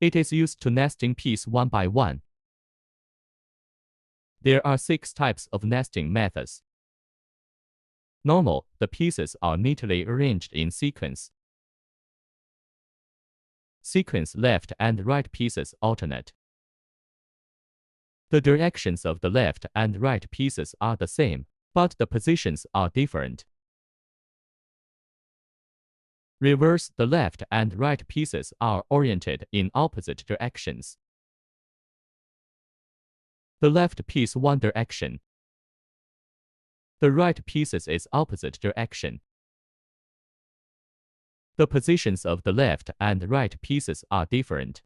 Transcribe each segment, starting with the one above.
It is used to nesting piece one by one. There are 6 types of nesting methods. Normal, the pieces are neatly arranged in sequence. Sequence left and right pieces alternate. The directions of the left and right pieces are the same, but the positions are different. Reverse, the left and right pieces are oriented in opposite directions. The left piece one direction. The right pieces is opposite direction. The positions of the left and right pieces are different.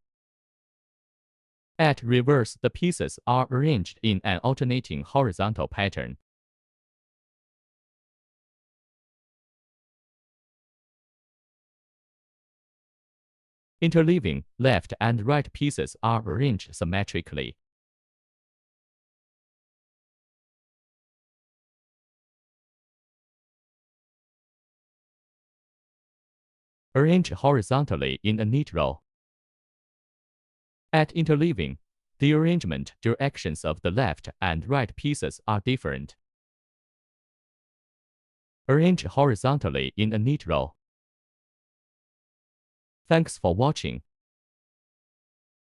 At reverse, the pieces are arranged in an alternating horizontal pattern. Interleaving, left and right pieces are arranged symmetrically. Arrange horizontally in a neat row. At interleaving, the arrangement directions of the left and right pieces are different. Arrange horizontally in a neat row. Thanks for watching.